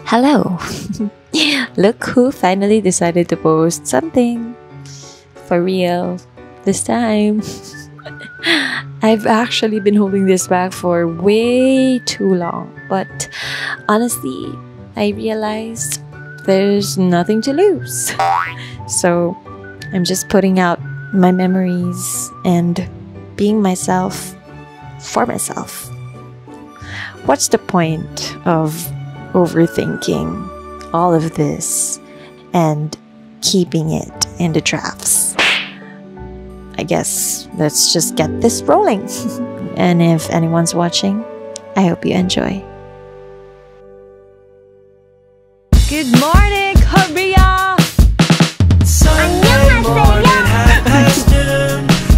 Hello! Look who finally decided to post something. For real. This time. I've actually been holding this back for way too long. But honestly, I realized there's nothing to lose. So I'm just putting out my memories and being myself for myself. What's the point of overthinking all of this and keeping it in the drafts? I guess let's just get this rolling. And if anyone's watching, I hope you enjoy. Good morning, Korea!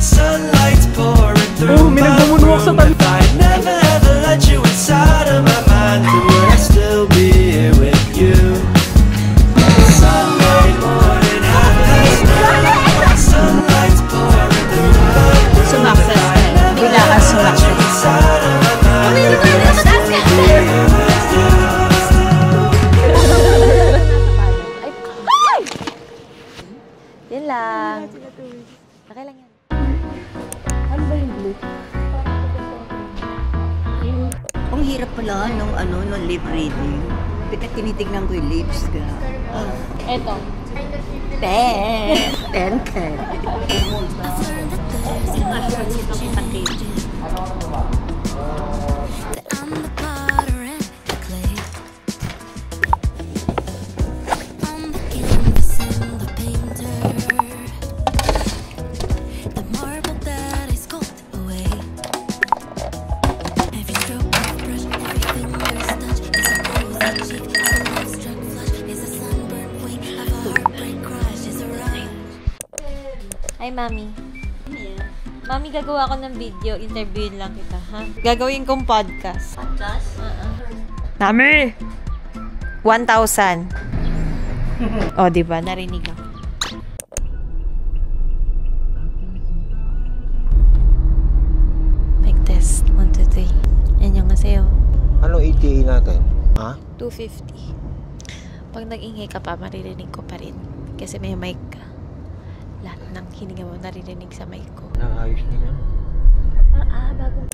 Sunlight's pouring through my room. If I never ever let you inside of my mind, then would I still be here with you? Sunday morning, 9:30. Sunlight's pouring through my room. Sumakses If I eh. never Wala ka ever let sumakses. you inside of my mind, then would I still be here with you? Yun lang. Okay lang yan. Ano ba yung blue? Ang hirap pala nung lip reading. Tinitignan ko yung lips ka. Eto. Ten. I'm the potter and the clay. I'm the canvas and the painter. The marble that I sculpt away. Every stroke of brush, every finger's touch is a rosy cheek, a love-struck flush, is a sunburned wing of a heartbreak crush, is a rush. Hi, Mami. Mami, gagawa ko ng video. Interviewin lang kita, ha? Gagawin kong podcast. Podcast? Mami! 1,000. O, diba? Narinig ako. Mic test. 1, 2, 3. Annyeonghaseyo. Ano ETA natin? Ha? 250. Pag nag-ingay ka pa, maririnig ko pa rin. Kasi may mic ka. Lahat ng hininga mo naririnig sa mic ko. Naayos na yan. Bago.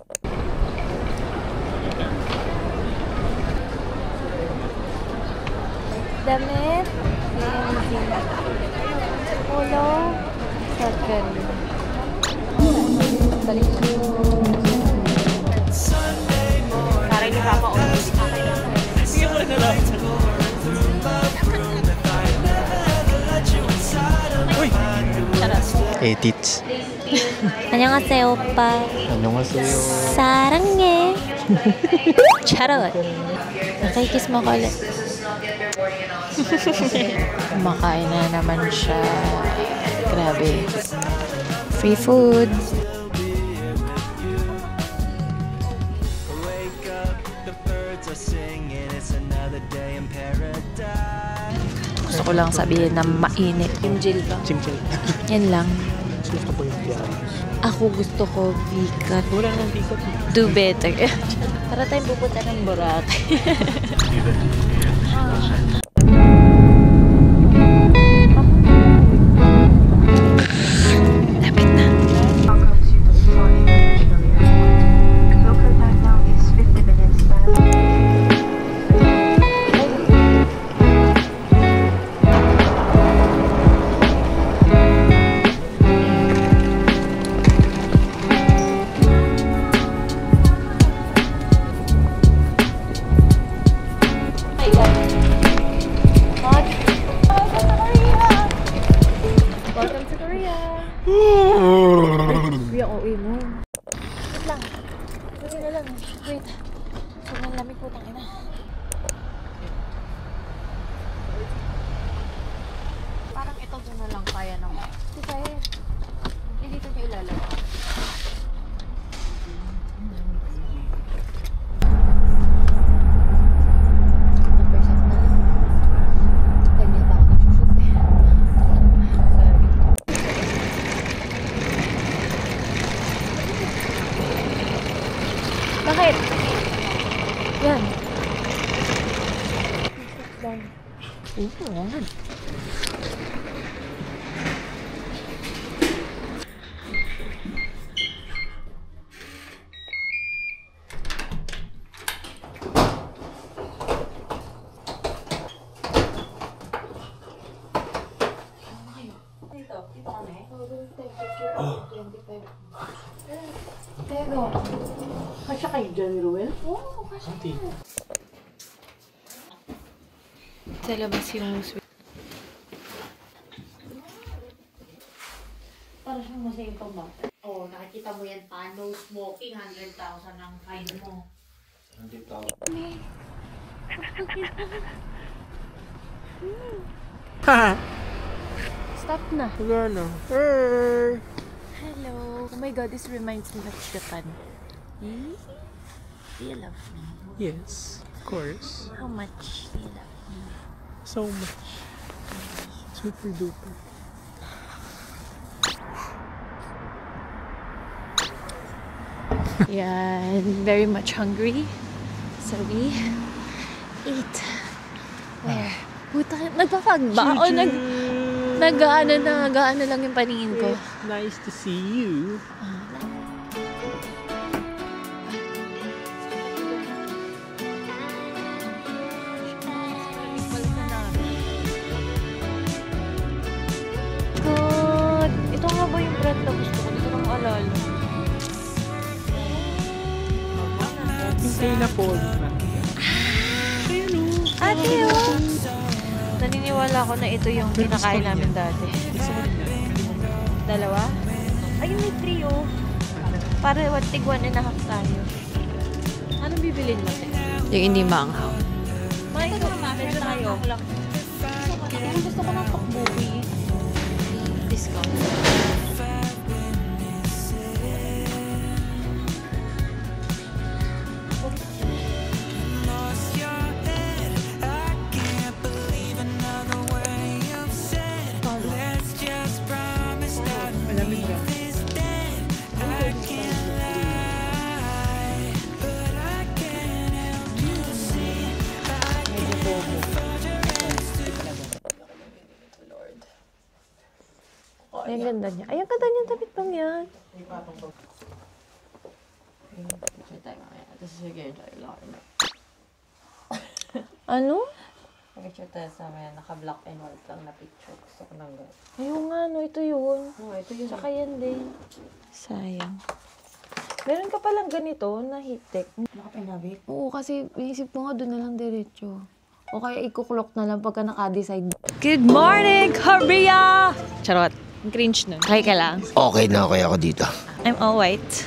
Damit. Ulo. Sakal. Balik. Para hindi pa ako ulit. Sige mo na lang. Uy! Charot. Edits. 안녕하세요, 오빠. Annyeonghaseyo. 사랑해. Charot. Nakikiss mo ko ulit. Kumakain na naman siya. Grabe. Free food. Wake up, the birds are singing. It's another day in paradise. Gusto ko lang sabihin na mainit. Chimchil ba? Chimchil. Yan lang. Gusto ko yung pianos. Ako gusto ko vegan. Wala nang bigot. Do better. Para tayong pupunta ng Boracay. Lapit na. Welcome to the Florida International Airport. The local time now is 50 minutes past. Kasya kay Johnny Ruel? Sa labas yung Para siyang masaya pang bata. Oo, nakikita mo yan pa. No smoking, 100,000 ang fine mo. 100,000. Stop na. Gano? Hello. Oh my god, this reminds me of Japan. Do you love me? Yes, of course. How much do you love me? So much. Super duper. Yeah, very much hungry. So we eat. Where? Puta, nagpapagba o nag-ano lang yung paningin ko. Nice to see you. God, ito nga ba yung brand na gusto ko? Dito ko maalala. Hintay na po. Ate, oh! Naniniwala ko na ito yung kinakain namin dati. Dalawa? Ayun, may 3, oh. Para tig 1.5 tayo. Anong bibilin mo? Yung hindi maanghaw. May ito naman tayo. Gusto ko ng pakbuhi. Discount. Ay, ang ganda niya. Ay, ang ganda niya. Tapit bang yan? Ano? Picture tayo sa may naka-black and white lang na picture. Gusto ko nang gano'n. Ayun nga, no. Ito yun. Oo, ito yun. Saka yan din. Sayang. Meron ka palang ganito na hitik. Nakapinabit. Oo, kasi inisip ko nga doon na lang diretso. O kaya ikuklok na lang pagka naka-decide. Good morning, Korea! Charot. Ang cringe nun. Okay ka lang? Okay na okay ako dito. I'm all white.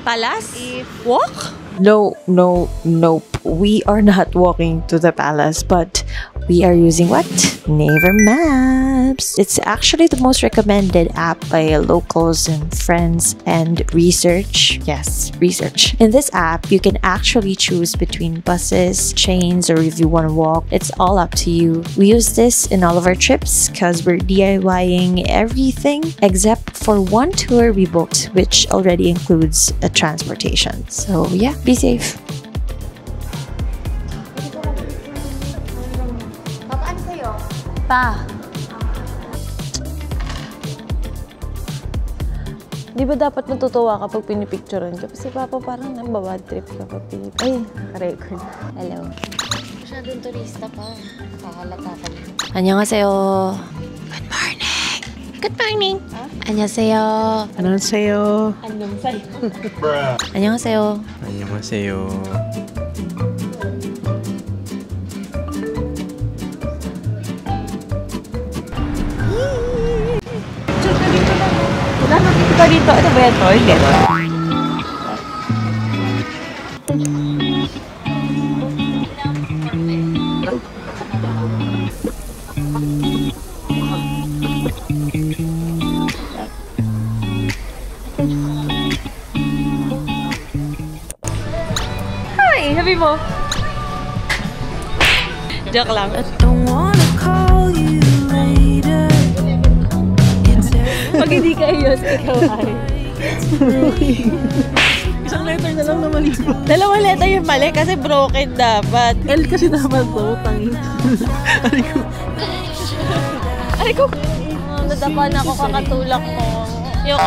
Palace? Walk? No, nope. We are not walking to the palace, but we are using what? Naver Maps. It's actually the most recommended app by locals and friends and research. Yes, research. In this app, you can actually choose between buses, trains, or if you want to walk. It's all up to you. We use this in all of our trips because we're DIYing everything except for one tour we booked, which already includes a transportation. So yeah, be safe. Pa. Di ba dapat natutuwa kapag pinipicturean ka? Kasi Papa parang nambabad trip kapag pinipicturean. Ay, naka-record. Hello. Masyadong turista pa. Nakakalata ka din. Annyeonghaseyo. Good morning. Good morning. Annyeonghaseyo. Annyeonghaseyo. Annyeonghaseyo. Annyeonghaseyo. Wala nakikita dito. Ano ba yan? Toilet? Hi! Happy mo? Joke lang. Pag hindi ka ayos, ikaw ay. Isang letter na lang na mali. Dalawang letter yung mali kasi broken dapat. L kasi dapat to, tangi. Aray ko! Nadapa na ako kakatulak mo. Yung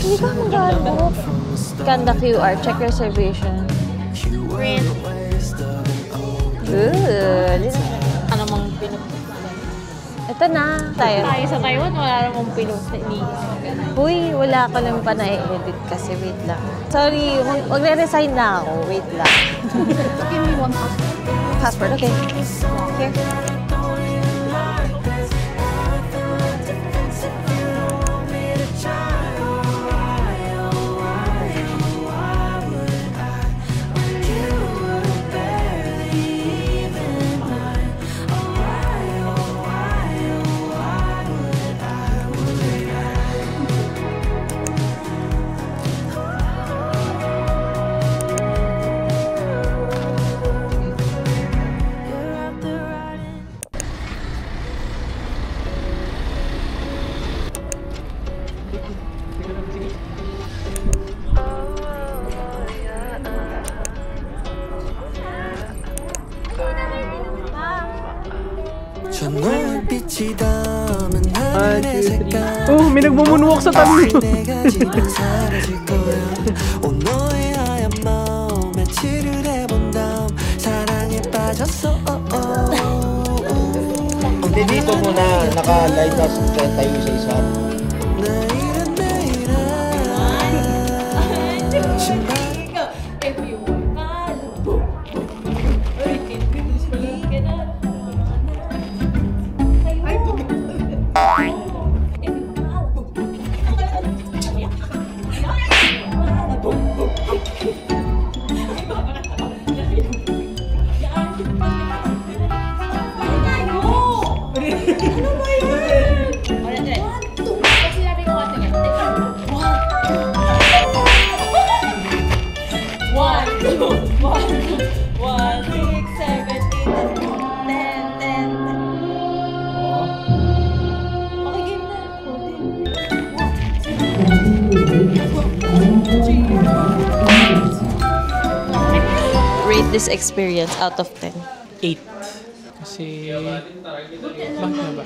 hindi ka mag-book. Scan the QR. Check reservation. Print. Good. Ano mong pinupunta? Ito na. Tayo sa Taiwan, wala namang pinupunta. Uy, wala ko lang pa na-edit kasi. Wait lang. Sorry, magre-resign na ako. Wait lang. Give me one passport. Passport, okay. Here. 저 노을빛이 담은 하늘의 색깔 Oh, may nagmumunwalk sa tabi mo. 내가 지금 사라질 거야 온 너의 하얀 마음에 칠을 해본 다음 사랑에 빠졌어 Hindi dito muna naka-light us tayo isa-isa. 내일은 내일 신발 Rate this experience out of 10. 8. Kasi, bakit na ba?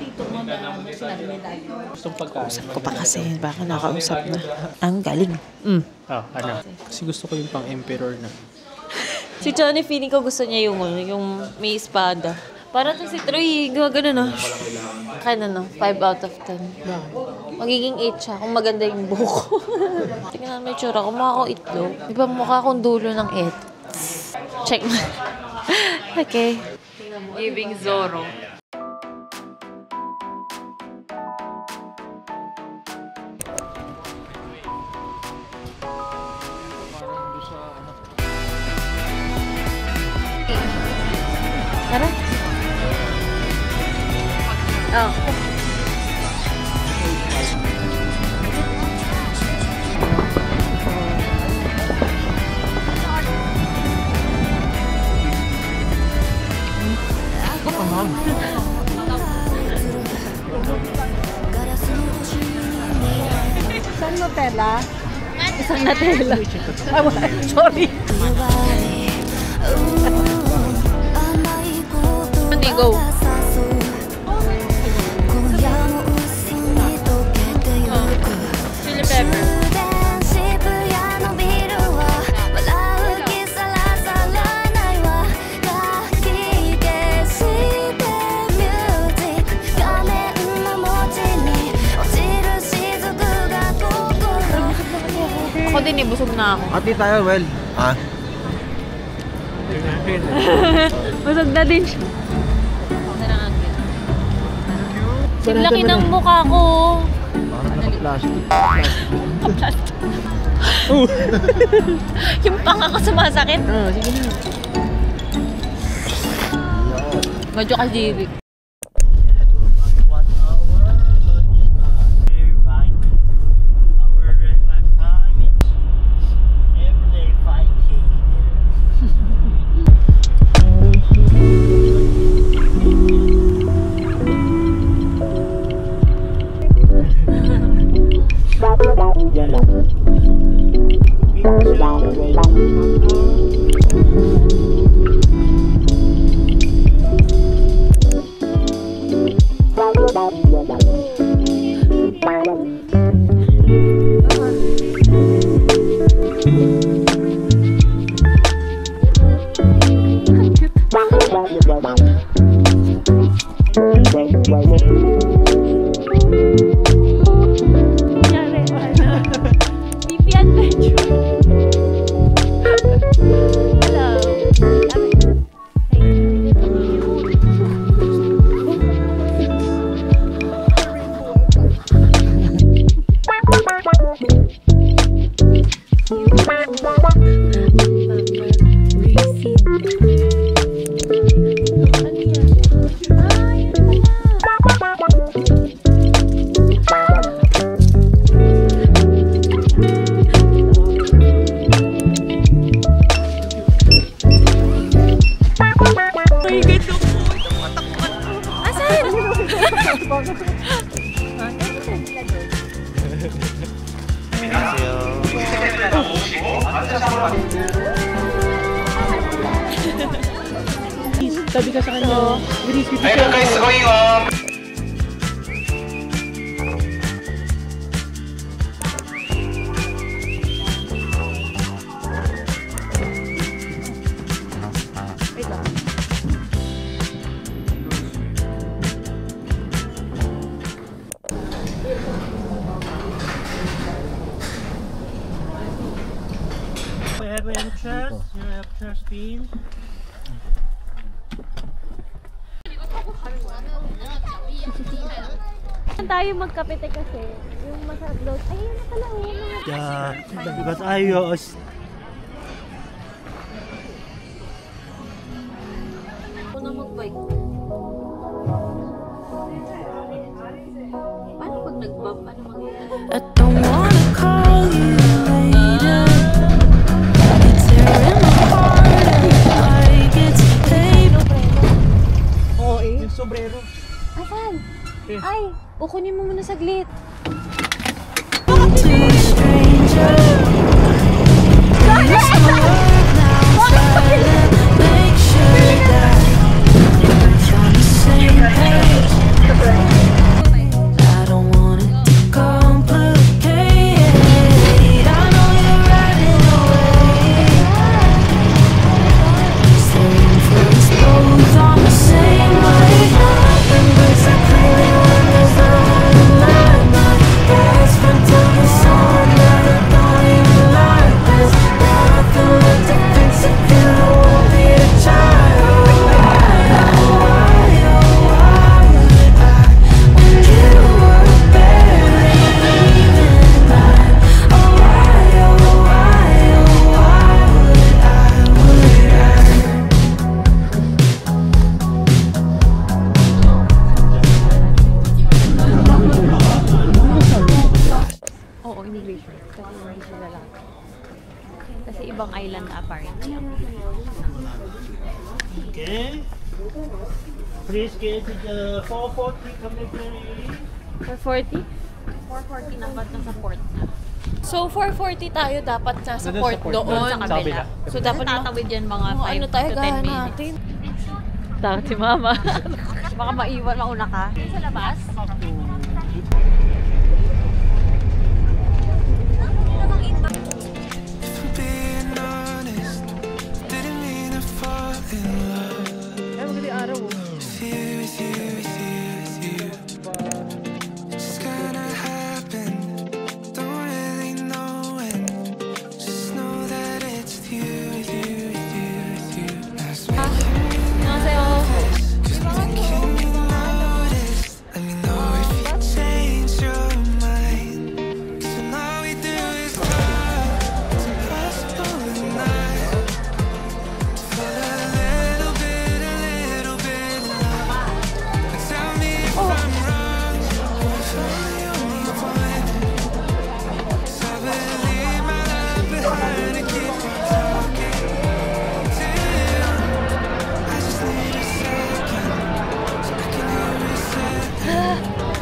Gustong pagkain. Usap ko pa kasi, baka nakausap na. Ang galing. Oh, ano? Kasi gusto ko yung pang emperor na. Si Johnny, feeling ko gusto niya yung may espada. Parang si Troy, gano'n no? Kaya no, 5 out of 10. Magiging 8 siya kung maganda yung buhok. Tingnan mo yung tsura, kung mukha ko itlog. Di ba mukha akong dulo ng 8? Check mo. Okay. Giving Zorro. Tara. Oh. Isang Nutella. Isang Nutella. Sorry. Hindi, go. Chili pepper. din eh, busog na ako. Ati tayo, well. Ha? Busog na din siya. Ang laki ng mukha ko. Parang naka-plastic. Yung panga ko sumasakit. Sige na. Medyo kadiri. Sabi ka sa kanya, Ayun guys, going on! We have interest. You have interest in. Tayo magkapite kasi. Yung masarap daw. Ayun na pala. Yeah, because ayos. Ako na mag-bike. Paano pag nag-bump? Ano mangyayari? I don't wanna call you later. It's tearing my heart like it's paper. Oo eh. Yung sombrero. Asan? Ay, kukunin mo muna saglit. To a stranger. Use my word now, silent. Make sure that you're on the same page. I don't want it to complicate. I know you're riding away. Staying for us both on the same wave. Embers are clearly when there's no light. My best friend told me someone that I don't even like this. Nothing left to fix it, feel I won't be a child. Why would I, when you were barely even mine? Oh why would Oo, immigration. Kasi hindi siya lalaki. Kasi ibang island na apparently. Okay. Please get the 440 coming please. 440? 440 na ba't nasa port na? So, 440 tayo dapat nasa port doon sa kabila. So, dapat tatawid yan mga 5 to 10 minutes. Takot si mama. Baka maiwan, mauna ka. Sa labas? Being honest, didn't mean to fall in love. Ay, magandang araw. With you, with you, with you, with you. It's gonna happen. Don't really know when.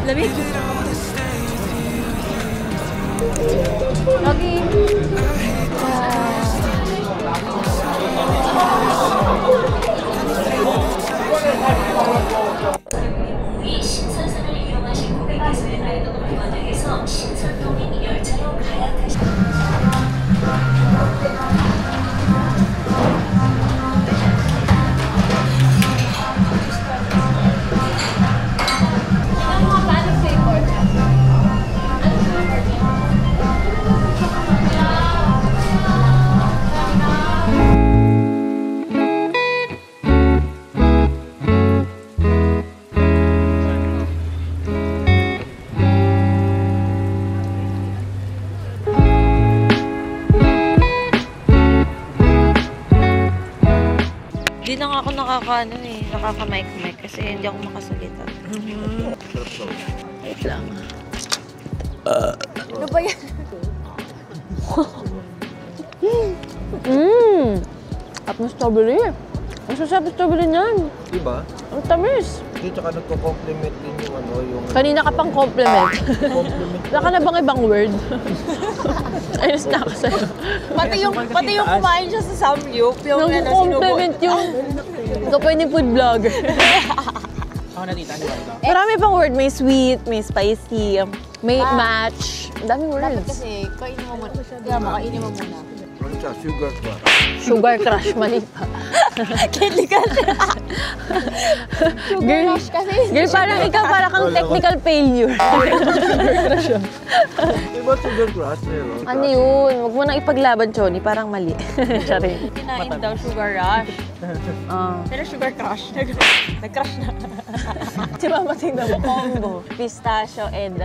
Lamig. Okay. 이 신선선을 이용하신 고객께서는 라이더로 과정에서 신선동행 열차로 가약하십니다. Hindi na nga ako nakaka-mic kasi hindi ako makasalita. Wait lang. Ano ba yan? At na strawberry. Ang sasarap ng strawberry niyan. Diba? Ang tamis. Hindi, tsaka nagko-compliment din yung ano, yung... Kanina ka pang compliment. Compliment. Wala ka na bang ibang word? Ayos na ako sa'yo. Pati yung kumain siya sa Samyup, yung compliment yung... Ikaw pa yung food vlogger. Ako na tita, Marami pang word. May sweet, may spicy, may match. Ang daming words. Dapat kasi, kainin mo muna. Kaya makainin mo muna. Ano siya? Sugar crush. Sugar crush, mali pa. Candy kasi. Sugar rush kasi. Girl, parang ikaw kang technical failure. Diba sugar crush? Ano yun? Huwag mo nang ipaglaban, Choni. Parang mali. Sorry. Kinain daw sugar rush. Pero sugar crush. Nag-crush na. Si Mama, tingnan mo, combo. Pistachio and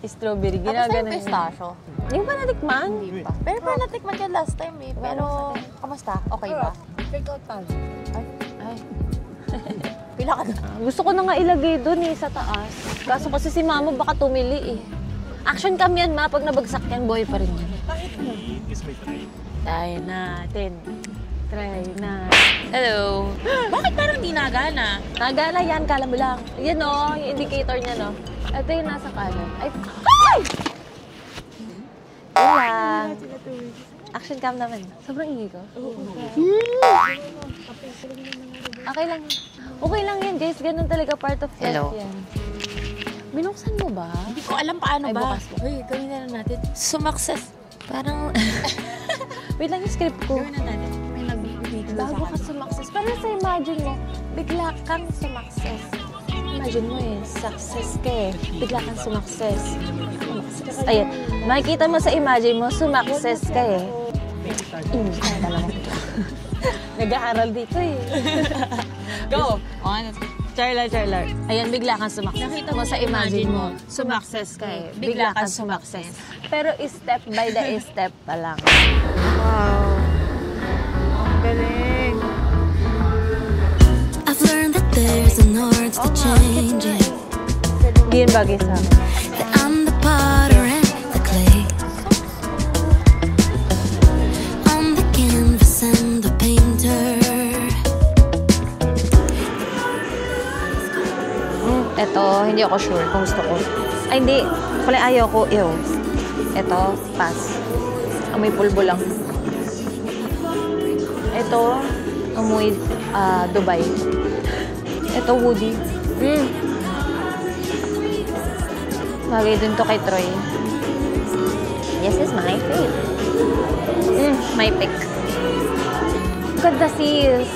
strawberry. Ginagano. Pistachio. Yung pa natikman? Hindi pa. Pero natikman ka last time eh. Pero, kamusta? Okay ba? Take out tayo. Ay. Pila ka na. Gusto ko na nga ilagay doon sa taas. Kaso kasi si Mama baka tumili eh. Action cam yan, Ma. Pag nabagsak yan, boy pa rin yan. Try natin. Try na. Hello. Bakit parang di nagana? Nagana yan, kala mo lang. Yan o, yung indicator niya no. Ito yung nasa kanan. Ay! Ay! Action cam naman. Sobrang ingay ko. Okay lang. Okay lang yan, guys. Ganun talaga part of life yan. Binuksan mo ba? Hindi ko alam paano ba. Bukas mo. Uy, gawin na lang natin. Sumakses. Parang... Wait lang yung script ko. Gawin na natin. May nag-video Bago ka sumakses. Parang sa imagine mo, bigla kang sumakses. Imagine mo success ka bigla kang sumakses. Ayan, makikita mo sa imagine mo, sumakses ka English na talaga. Nag-aaral dito Go! Charlar. Ayan, bigla kang sumakses. Nakita mo sa imagine mo, sumakses ka bigla kang sumakses. Pero step by the step pa lang. Wow. Ang galing. I've learned that there's an art to changing. Hindi yan bagay sa akin. That I'm the potter and the clay. I'm the canvas and the painter. Eto, hindi ako sure kung gusto ko. Ay, hindi. Pala ayaw ko. Ew. Eto, pass. Amoy pulbo lang. Eto, amoy Dubai. Eto, woody. Bagay dun to kay Troy. Yes, is my pick. My pick. Ganda sis.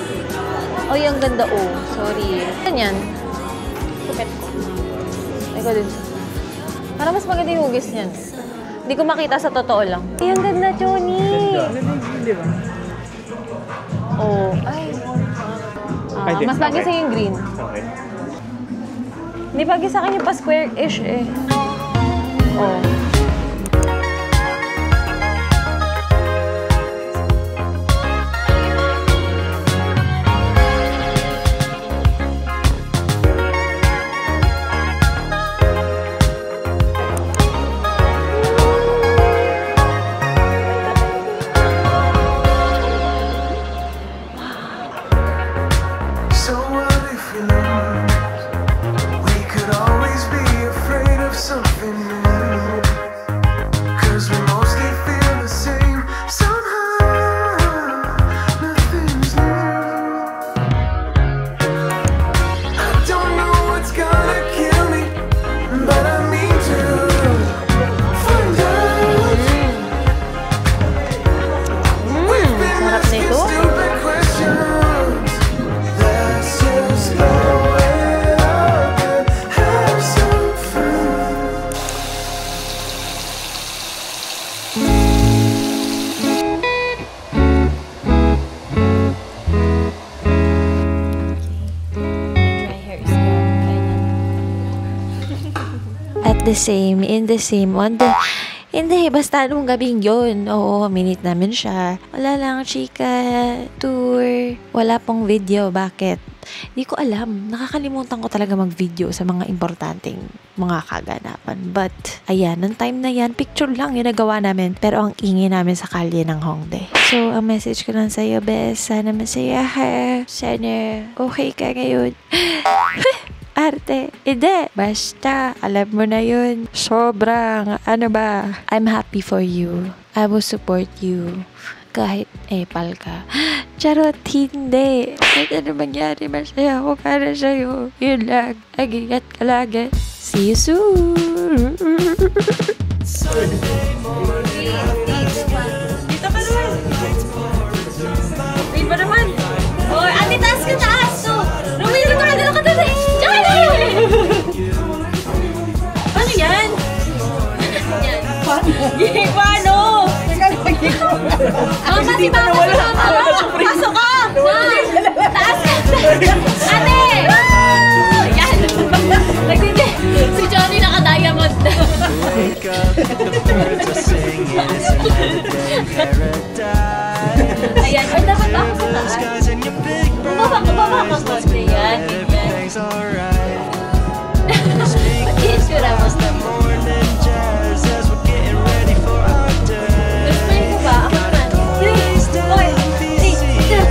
Ay, ang ganda Sorry. Ganyan. Kupet ko. Ikaw din. Para mas maganda yung hugis niyan. Hindi ko makita sa totoo lang. Ay, ang ganda, Choni. Hindi ba? Ay. Mas bagay sa yung green. Okay. Hindi bagay sa akin yung pa-square-ish So what if we lose? We could always be afraid. the same, hindi, basta nung gabing yun. Oo, minute namin siya. Wala lang, chika, tour. Wala pong video. Bakit? Di ko alam. Nakakalimutan ko talaga mag-video sa mga importanteng mga kaganapan. But, ayan, ng time na yan, picture lang yung nagawa namin. Pero ang ingay namin sa kalye ng Hongdae. So, ang message ko lang sa'yo, bes, sana masaya ka. Sana okay ka ngayon. Arte. Hindi. Basta, alam mo na yun. Sobrang, ano ba? I'm happy for you. I will support you. Kahit epal ka. Charot, hindi. Kahit ano mangyari, masaya ako para sa'yo. Yun lang. Agingat ka lagi. See you soon. Dito ka naman. Ay, ba naman? Oh, ate, taas ka, taas. So, Romeo, dito ka dali. Tsaka na yun. Paano yan? Paano? Mama, si Mama, pasok ka. Taas ka. Ate! Yan. Nagtindi. Si Johnny naka-diamond. Wake up, the birds are singing, it's another paradise. Ayan, ay dapat ako sa taas. Skies and your big brown Bumaba ka eyes, konti. Yan, ganyan. everything's alright. Pag-i-insura mo. Morning jazz as we're getting ready for our day. Explain ko ba? Ako naman. 3, 4, 3, 2.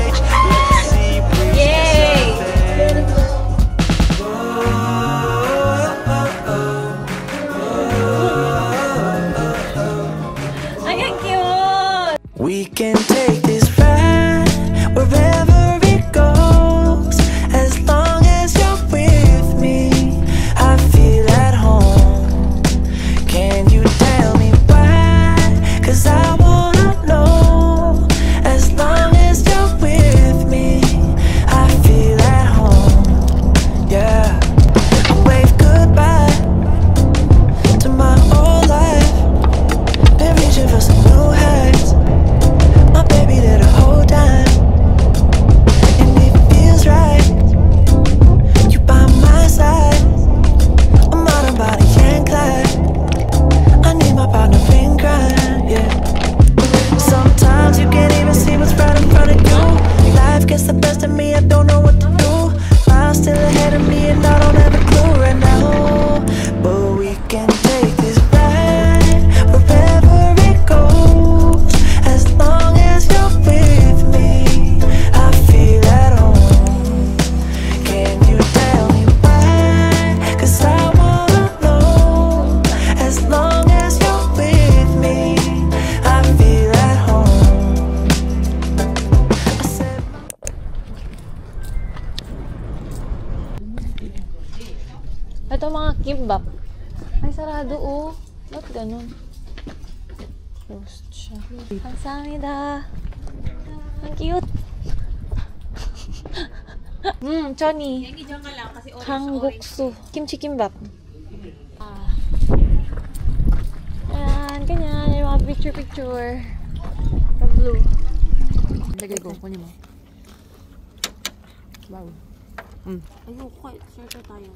Yay! Ay, ang cute! We can take this ride wherever it goes, as long as you're with me. I feel at home. Can you tell me why? 'Cause I wanna know. As long as you're with me, I feel at home. Yeah, I wave goodbye to my old life. Been reaching for some new heights. My baby there the whole time, and it feels right. You by my side. I'm out of body and Clyde. I need my partner in crime, yeah. Sometimes you can't even see what's right in front of you. Life gets the best of me, I don't know what to do. Miles still ahead of me and I don't have a clue right now. But we can take this ride wherever it goes, as long as you're with me. I feel at home. Can you tell me why? 'Cause I wanna know. As long as you're with me, I feel at home. I said Ito mga kimbap. Ay, sarado oh. Ba't ganun? Closed siya. Kamsahamnida. Ang cute. Choni. Hangguksu. Kimchi kimbap. Ayan, ganyan. Yung mga picture. The blue. Lagay ko. Kunin mo. Wow. Ayoko, kahit share tayo.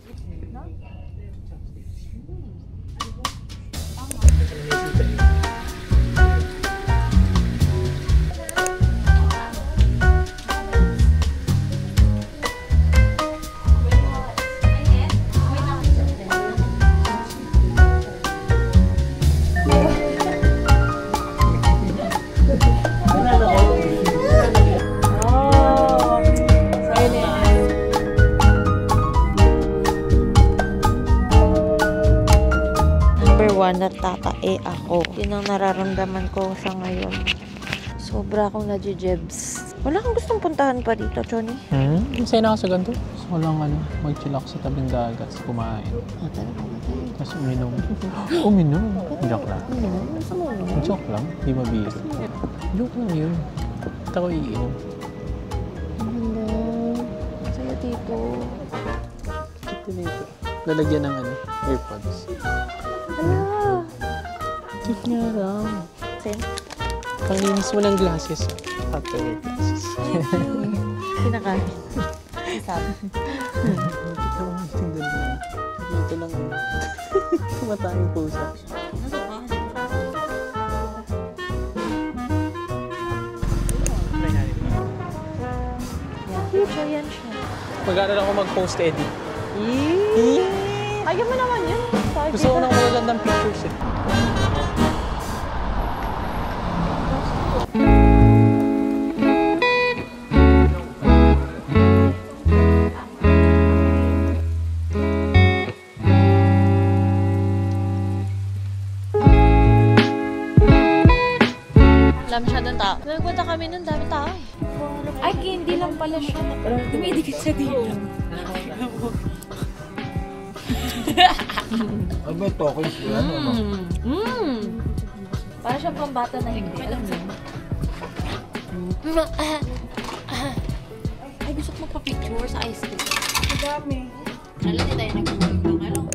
Natatae ako. Yun ang nararamdaman ko sa ngayon. Sobra akong nadjejebs. Wala kang gustong puntahan pa dito, Choni? Masaya na ako sa ganito. Gusto ko lang mag-chill ako sa tabing dagat, kumain. Tapos uminom. Uminom? Joke lang. Joke lang? Di mabiro. Joke lang yun. Ba't ako iinom? Sa'yo dito. Ito dito. Lalagyan ng AirPods. Hala! Cute nga lang. Sen? Panglinis mo ng glasses. After your glasses. Pinakain. Sabi. Ito ang tingnan mo. Dito lang. Tumatayong pusa. Future yan siya. Mag-aaral ako mag-post edit. Kaya mo naman yun. Gusto ko ng magagandang pictures eh. Alam siya ng tao. Nagpunta kami ng dami tao eh. Ay, hindi lang pala siya. Dumidikit sa dito. Ay, may tokens yan. Para siyang pambata na hindi. Alam mo. Ay, gusto ko magpa-picture sa ice cream. Madami. Alam niya tayo nag-work ng ano.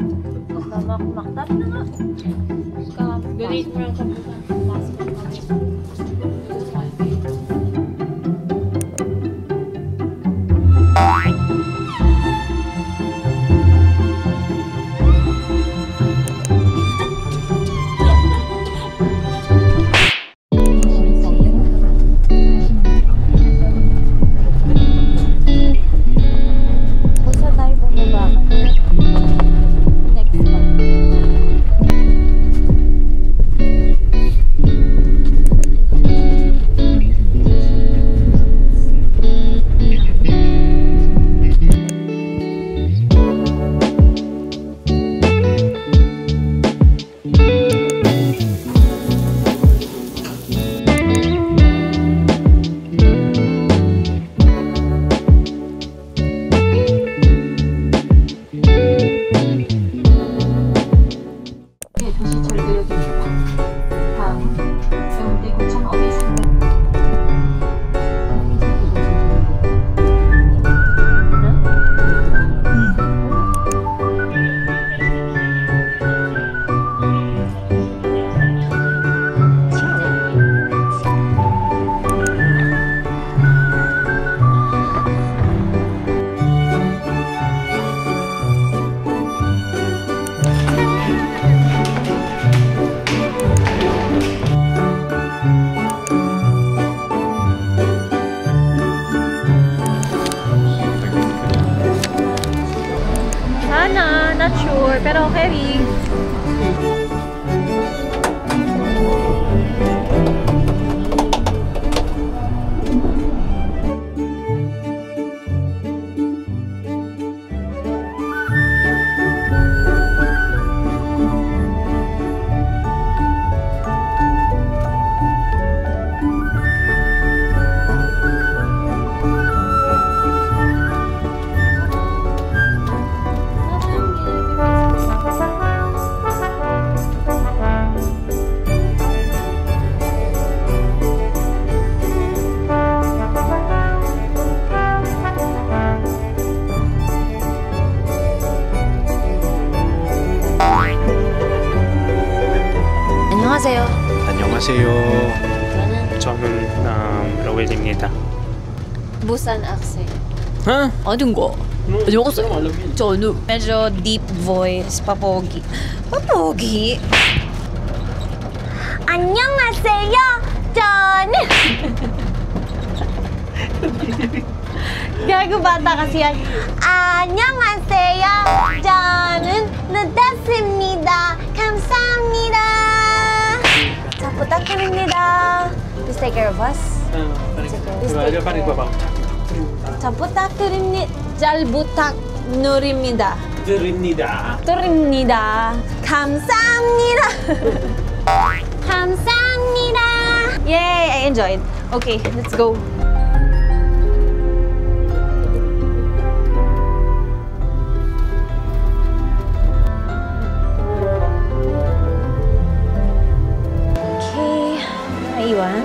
Makmak na nga. Donate mo lang sa buka. Not sure, pero okay rin. 안녕하세요. 안녕하세요. 저는 로웰입니다. Busan accent. 하? Anong go? 저는 medyo deep voice, papogi. Papogi? 안녕하세요. 저는 Gago bata kasi yan. 안녕하세요. 저는 루다스입니다. 감사합니다. 자, 부탁드립니다. Please take care of us. Please take care. 자, 부탁드립니다. 잘 부탁드립니다. 드립니다. 감사합니다. 감사합니다. Yay! I enjoyed. Okay, let's go. Iwan.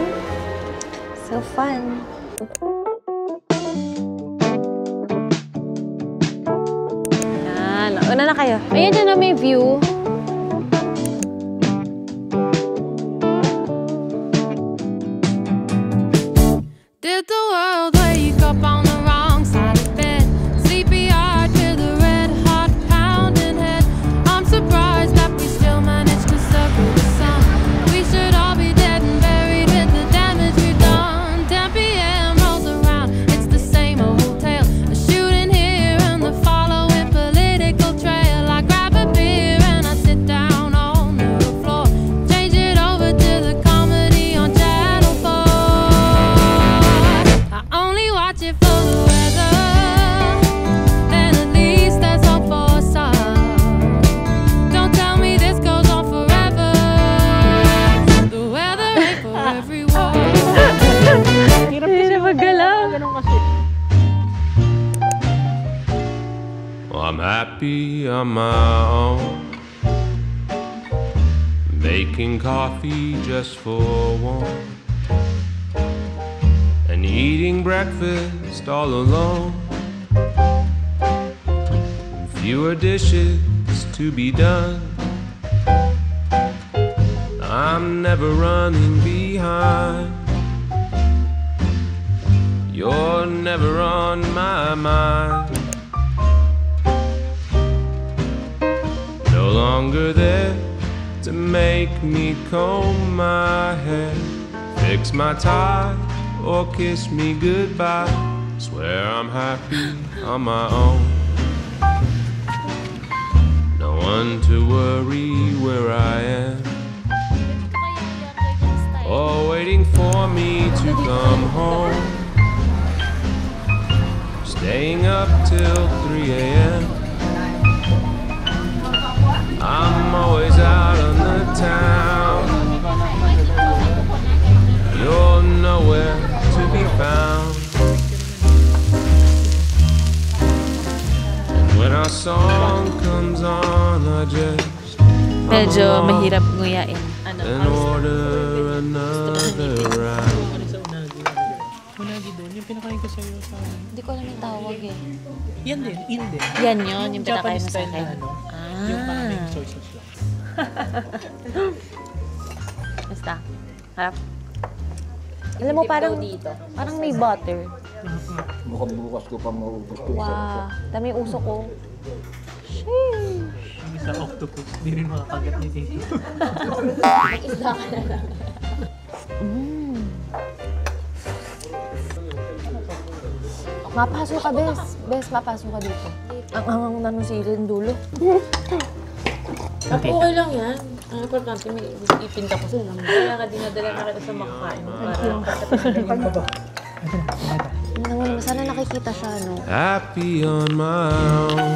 So fun. Yan. Una na kayo. Ayan dyan na may view. Did the world wake up on the wrong side of bed? Sleepy-eyed with a red-hot pounding head. happy on my own. Making coffee just for one, and eating breakfast all alone. Fewer dishes to be done. I'm never running behind. You're never on my mind. No longer there to make me comb my hair, fix my tie, or kiss me goodbye. Swear I'm happy on my own. No one to worry where I am, or waiting for me to come home. Staying up till 3 a.m. I'm always out on the town. You're nowhere to be found. And when our song comes on, I just Medyo mahirap nguyain. and order another round. Unagi doon, yung pinakain ko sa'yo sa... Hindi ko alam yung tawag eh. Yan din, in din. Yan yun, yung pinakain mo sa Japanese style akin. na ano. Yung parang may soy sauce lang. Basta. Harap. Alam mo, parang may butter. Mukhang bukas ko pa maubos ko. Wow. Dami yung uso ko. Yung isa octopus, di rin makakagat ni Tito. Mag-isda ka na lang. Mapasok ka, Bes. Bes, mapasok ka dito. Ang angang na nung sili yung dulo. Okay lang yan. Ang importante, may ipinta ko sila. Kaya ka dinadala na kita sa makakain. Sana nakikita siya, no? Happy on my own.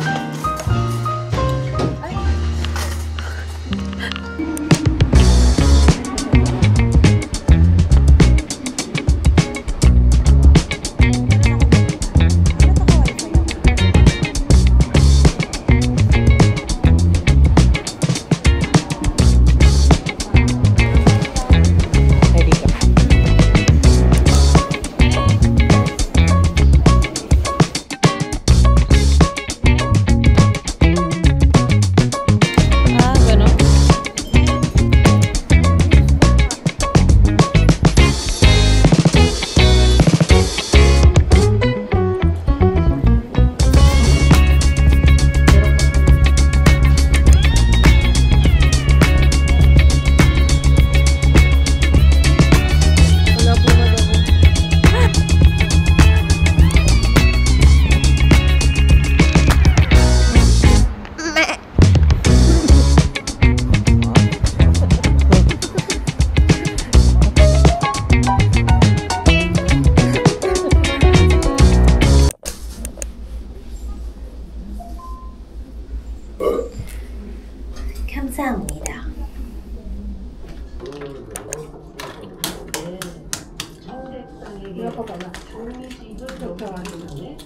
감사합니다.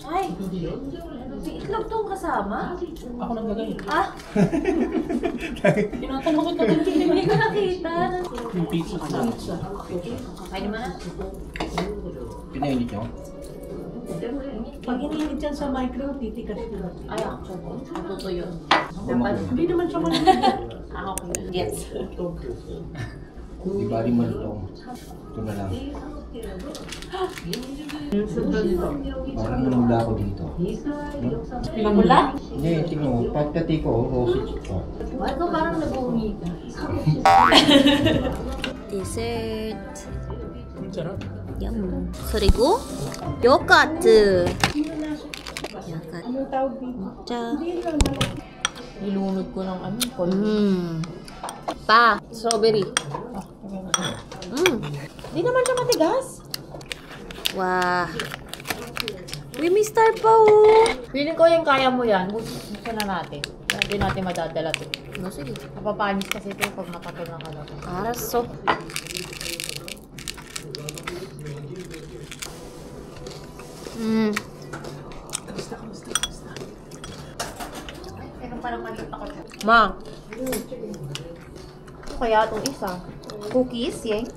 Ay, itlog tong kasama? Ako nang gagawin. Ah? Tinatanong ko ito, hindi ko nakita. Yung pizza ko na. Kain naman na. Pinainit nyo? Pag iniinit yan sa micro, titikas yun. Ay, actually. Matuto yun. Dapat, Hindi naman siya malulog. Okay. Yes. Di ba rin malutong? Ito na lang. Parang namula ako dito. Namula? Hindi, tingnan mo. Pagkati ko, rosy siya. Why ko parang nag-uumi ka? Dessert. Sarap. Yum. 그리고 요거트. Anong tawag dito? Nilunod ko ng ano. Pa, strawberry. Hindi naman siya matigas. Wah. Uy, may star pa oh. Feeling ko yung kaya mo yan. Gusto na natin. Hindi natin madadala to. No, sige. Napapanis kasi ito pag nakatol na ka lang. 알았어. Ma. Ano kaya itong isa? Cookies, yang?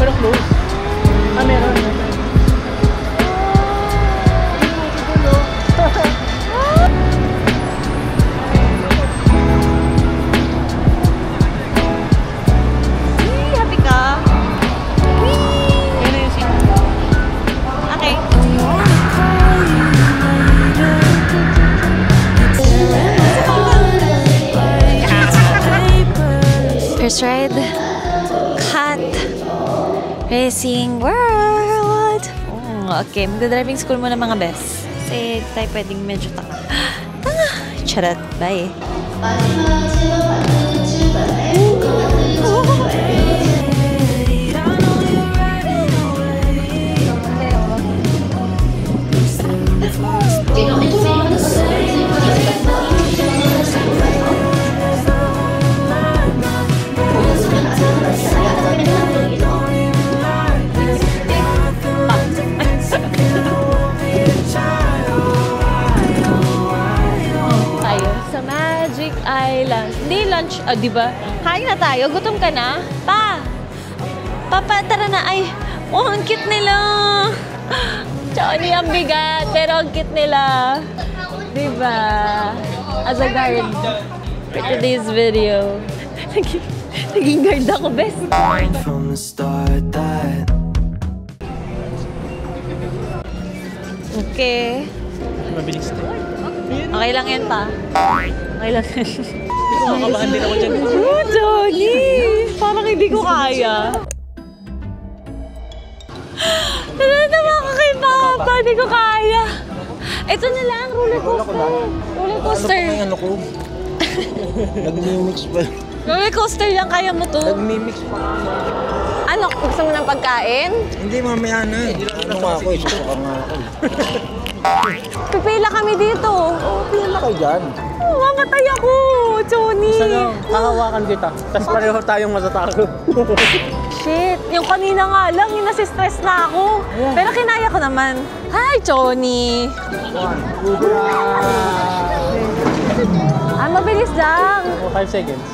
Pero close. Meron. Happy ka? Okay. First ride, cut, racing world. Okay, magda-driving school muna mga best. Kasi tayo pwedeng medyo tanga. Charot, bye. Tayo sa Magic Island. Hindi lunch, di ba? Kain na tayo. Gutom ka na? Papa, tara na. Ay, ang cute nila. Johnny, ang bigat. Pero ang cute nila. Di ba? As a guard for today's video. Naging guard ako, best. From the start that Okay. Mabilis na. Okay lang yan pa. Okay lang yan. Nakakabahan din ako dyan. Oh, Johnny! Parang hindi ko kaya. Nananawa ka kay Papa. Hindi ko kaya. Ito na lang, roller coaster. Roller coaster. Ano ko? Nag-mimix pa. Roller coaster lang, kaya mo to. Nag-mimix pa. Ano, gusto mo ng pagkain? Hindi, mamaya na. Ano nga ako, isusuka nga ako. Pipila kami dito. Pila kayo dyan. Oh, mamatay ako, Johnny. Isa lang, hahawakan kita. Tapos pareho tayong matatakot. Shit, yung kanina nga lang, yung nasistress na ako. Pero kinaya ko naman. Hi, Johnny. Mabilis lang. 5 seconds.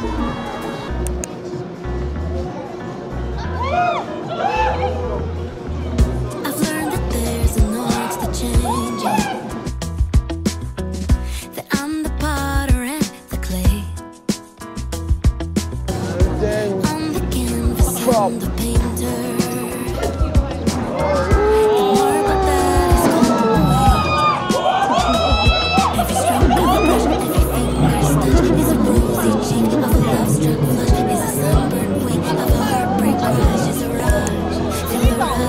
I've learned that there's an art to changing. That I'm the potter and the clay. On the canvas and the painter. More but that is gone away. Every stroke of a brush, every finger's touch is a rosy cheek of a love-struck flush. Is a sunburned wing of a heartbreak rush. Is a rush, feel the rush.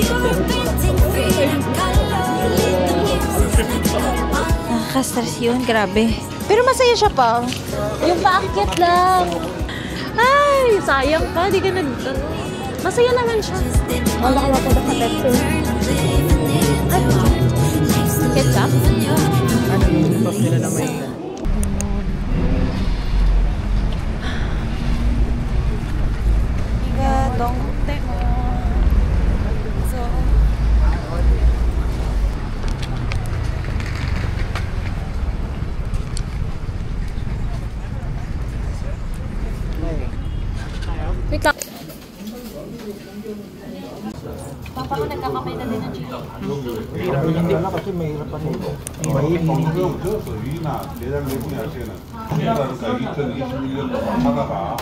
You're painting freedom color. Lead the music like a cup. Nakaka-stress yun, grabe. Pero masaya siya pa. Yung paakyat lang. Ay, sayang ka. Di ka nag... Masaya naman siya. Wala ka mapunta sa Pepsi. Ketchup? Ano yung puff nila na may... Wait lang. Papa ko nagkakamay na din ng chicken. Hindi na kasi mahirap pa nito. 그러니까 2021년도 하다가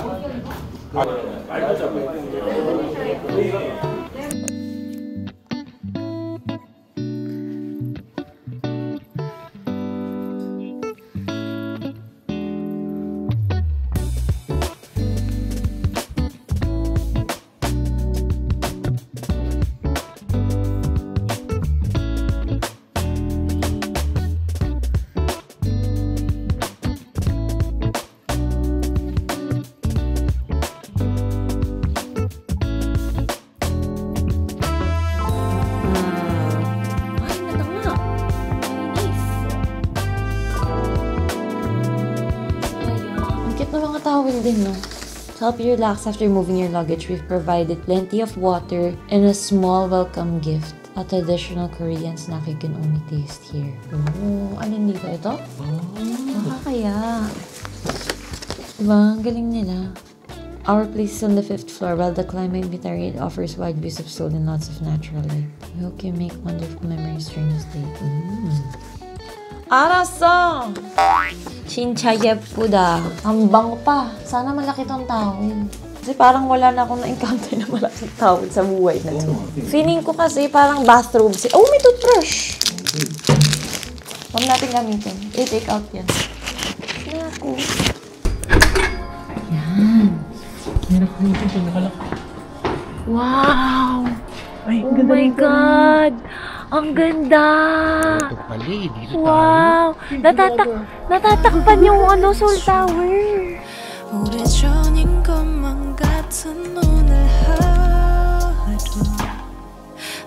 din, no? To help you relax after moving your luggage, we've provided plenty of water and a small welcome gift. A traditional Korean snack you can only taste here. Oh, alin dito? Ito? Nakakaya. Diba? Ang galing nila. Our place is on the 5th floor, while the climate Vitariate offers wide views of Seoul and lots of natural light. We hope you make wonderful memories during this day. 알았어! 진짜 예쁘다. Ang bango pa. Sana malaki tong towel. Kasi parang wala na akong na-encounter na malaking towel sa buhay na to. Feeling ko kasi parang bathrobe. Oh, may toothbrush! Huwag natin gamitin. I-take out yan. Naku. Yan. Wow! Oh my God! Ang ganda! Wow! Natatakpan yung Seoul Tower. 오래전인 것만 같은 오늘 하루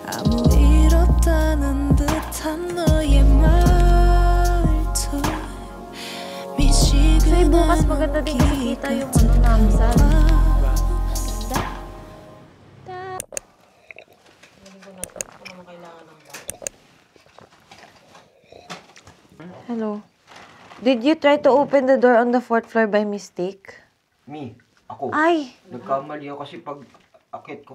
아무 일 없다는 듯한 너의 말투 미치겠는 bukas maganda din kasi kita yung namsan. Hello. Did you try to open the door on the 4th floor by mistake? Me? Ako? Ay! Nagkamali ako kasi pag akit ko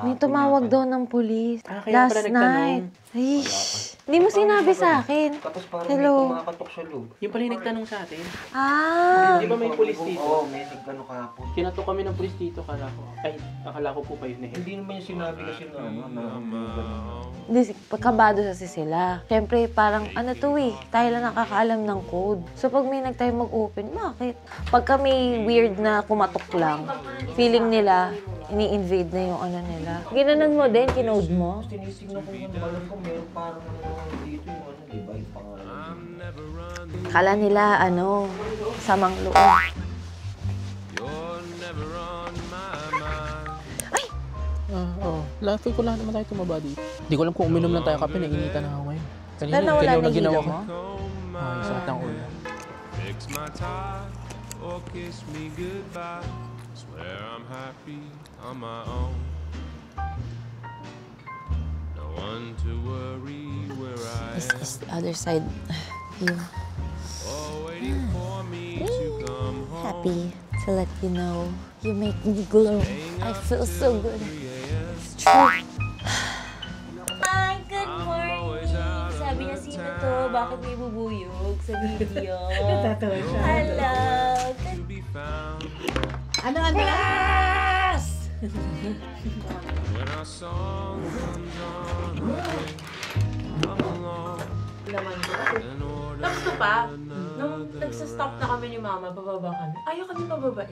may tumawag daw ng pulis. Kaya last night. Ay, hindi mo sinabi sa akin. Tapos parang hello. may kumakatok sa loob. Yung pala yung nagtanong sa atin. Ah! Di ba may pulis dito? Oo, may nagtanong kahapon. Kinatok kami ng pulis dito, akala ko po pa yun eh. Hindi naman yung sinabi kasi na Pagkabado kasi sila. Siyempre, parang tayo lang nakakaalam ng code. So, pag may nagtayo mag-open, bakit? Pagka may weird na kumatok lang, feeling nila, ini-invade na yung nila. Ginanon mo din, kinode mo? Tinisignan ko yung alam ko, meron parang dito yung di ba, yung pangalan. Kala nila, samang loob. Feel ko lang naman tayo tumaba dito. Hindi ko alam kung uminom lang tayo kape, nag-initan na ako ngayon. Pero nawala na hilo mo? Ay, sakit ng ulo. This is the other side view. Happy to let you know you make me glow. I feel so good. It's true. Hi, good morning! Sabi niya, sino to? Bakit may bubuyog sa video? Natatawa siya. Hello! Ano? Yes! Laman ko. Tapos ko pa, nung nagsastop na kami ni Mama, bababa kami. Ayaw kami bababa.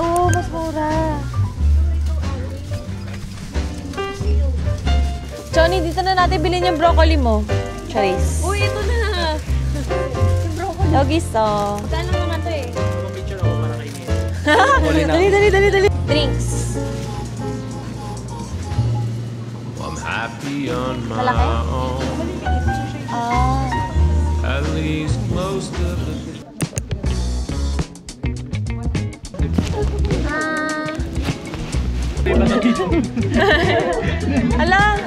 Oo, mas mura. Johnny, dito na natin bilhin yung broccoli mo. Charis. Uy, ito na! Yung broccoli. Doggy saw. Saan lang naman ito eh? Picture ako para kay Mia. Dali. Drinks. I'm happy on my Malaki? own. At least most of the Ala!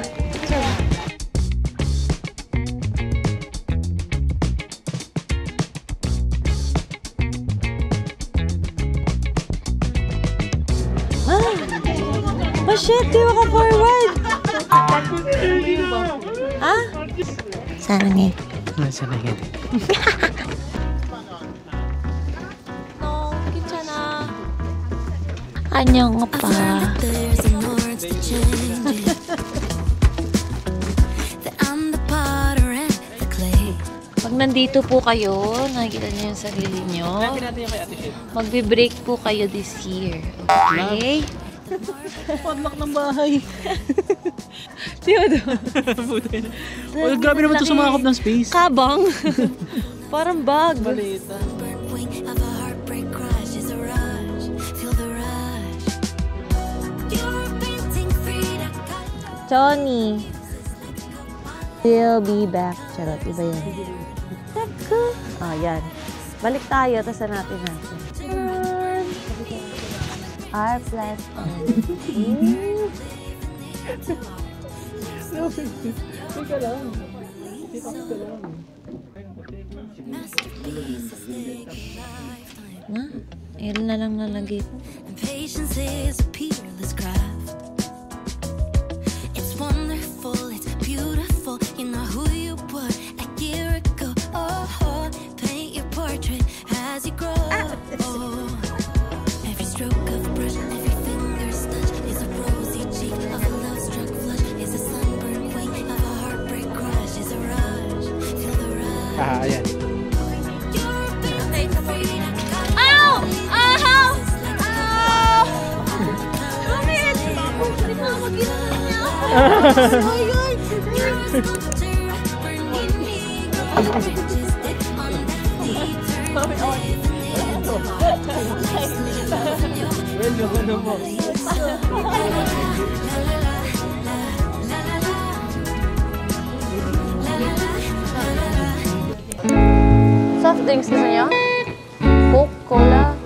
Shit, di maka-forward! Ah? Sana nga. Sana nga. No, 괜찮아. 안녕, 오빠. Pag nandito po kayo, nakikita niyo yung sarili niyo, magbe-break po kayo this year. Okay? Padlock ng bahay. Di ba doon? Oh, grabe naman ito sumakop ng space. Kabang. Parang bag. Balita. Johnny. We'll be back. Charot, iba yan. Ah, yan. Balik tayo, tapos natin natin. Our platform. Teka lang. Teka lang. Na? Ayan na lang nalagay ko. Patience is a peerless craft. It's wonderful, it's beautiful. You know who you were a year ago. Oh, paint your portrait as you grow. Oh, every stroke of a brush, every finger's touch is a rosy cheek of a love-struck flush. Is a sunburned wing of a heartbreak crush. Is a rush, feel the rush. Ah, ayan. Ow! Ow! Ow! Bakit? Hindi mo ako niya. Soft drinks gusto niyo? Coke, Cola?